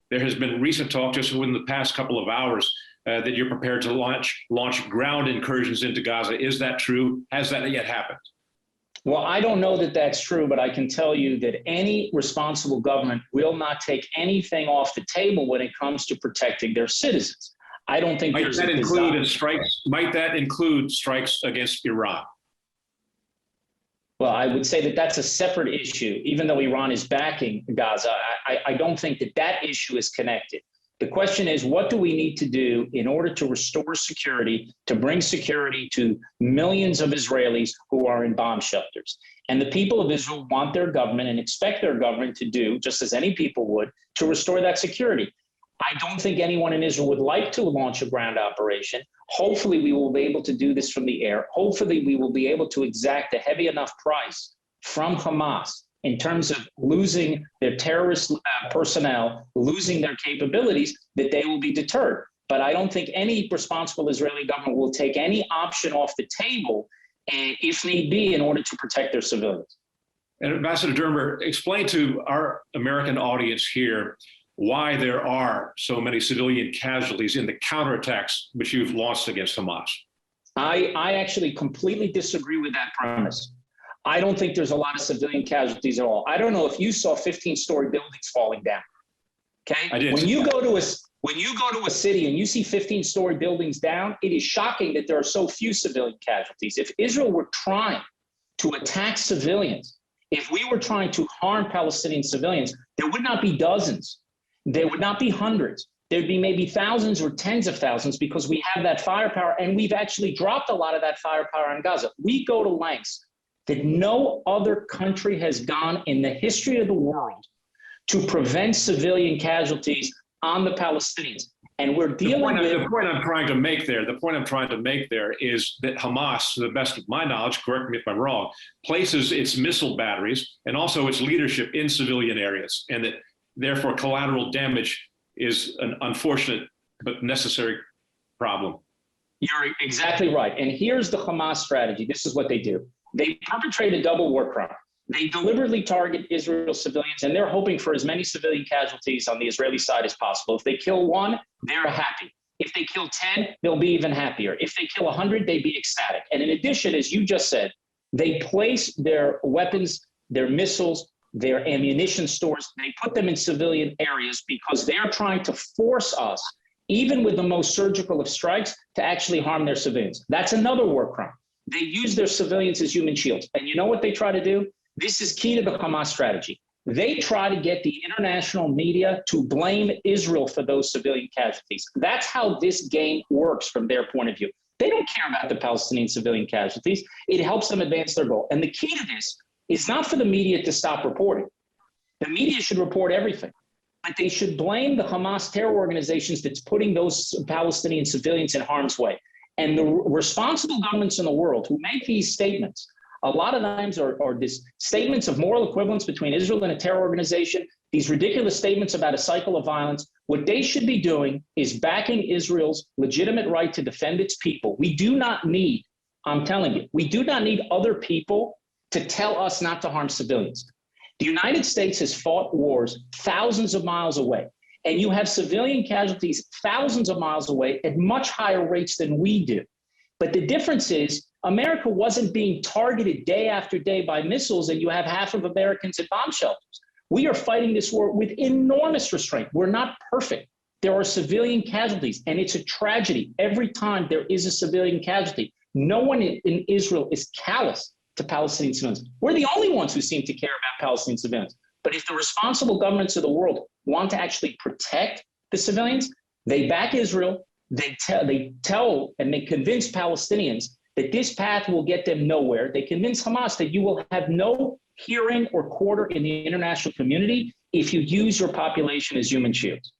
There has been recent talk just within the past couple of hours that you're prepared to launch ground incursions into Gaza. Is that true? Has that yet happened? Well, I don't know that that's true, but I can tell you that any responsible government will not take anything off the table when it comes to protecting their citizens. I don't think might that include strikes against Iran? Well, I would say that that's a separate issue. Even though Iran is backing Gaza, I don't think that that issue is connected. The question is, what do we need to do in order to restore security, to bring security to millions of Israelis who are in bomb shelters? And the people of Israel want their government and expect their government to do, just as any people would, to restore that security. I don't think anyone in Israel would like to launch a ground operation. Hopefully, we will be able to do this from the air. Hopefully, we will be able to exact a heavy enough price from Hamas in terms of losing their terrorist personnel, losing their capabilities, that they will be deterred. But I don't think any responsible Israeli government will take any option off the table, if need be, in order to protect their civilians. And Ambassador Dermer, explain to our American audience here why there are so many civilian casualties in the counterattacks which you've launched against Hamas. I actually completely disagree with that premise. I don't think there's a lot of civilian casualties at all. I don't know if you saw 15-story buildings falling down. Okay, I did. When you go to a city and you see 15-story buildings down, it is shocking that there are so few civilian casualties. If Israel were trying to attack civilians, if we were trying to harm Palestinian civilians, there would not be dozens. There would not be hundreds. There'd be maybe thousands or tens of thousands, because we have that firepower, and we've actually dropped a lot of that firepower on Gaza. We go to lengths that no other country has gone in the history of the world to prevent civilian casualties on the Palestinians. And we're dealing with— The point I'm trying to make there is that Hamas, to the best of my knowledge, correct me if I'm wrong, places its missile batteries and also its leadership in civilian areas, and that therefore collateral damage is an unfortunate but necessary problem. You're exactly right. And here's the Hamas strategy. This is what they do. They perpetrate a double war crime. They deliberately target Israel civilians, and they're hoping for as many civilian casualties on the Israeli side as possible. If they kill one, they're happy. If they kill 10, they'll be even happier. If they kill 100, they'd be ecstatic. And in addition, as you just said, they place their weapons, their missiles, their ammunition stores, they put them in civilian areas because they're trying to force us, even with the most surgical of strikes, to actually harm their civilians. That's another war crime. They use their civilians as human shields. And you know what they try to do? This is key to the Hamas strategy. They try to get the international media to blame Israel for those civilian casualties. That's how this game works from their point of view. They don't care about the Palestinian civilian casualties. It helps them advance their goal. And the key to this is not for the media to stop reporting. The media should report everything, but they should blame the Hamas terror organizations that's putting those Palestinian civilians in harm's way. And the responsible governments in the world who make these statements, a lot of times are these statements of moral equivalence between Israel and a terror organization, these ridiculous statements about a cycle of violence. What they should be doing is backing Israel's legitimate right to defend its people. We do not need, I'm telling you, we do not need other people to tell us not to harm civilians. The United States has fought wars thousands of miles away, and you have civilian casualties thousands of miles away at much higher rates than we do. But the difference is America wasn't being targeted day after day by missiles, and you have half of Americans at bomb shelters. We are fighting this war with enormous restraint. We're not perfect. There are civilian casualties, and it's a tragedy every time there is a civilian casualty. No one in Israel is callous to Palestinian civilians. We're the only ones who seem to care about Palestinian civilians. But if the responsible governments of the world want to actually protect the civilians, they back Israel, they tell and they convince Palestinians that this path will get them nowhere. They convince Hamas that you will have no hearing or quarter in the international community if you use your population as human shields.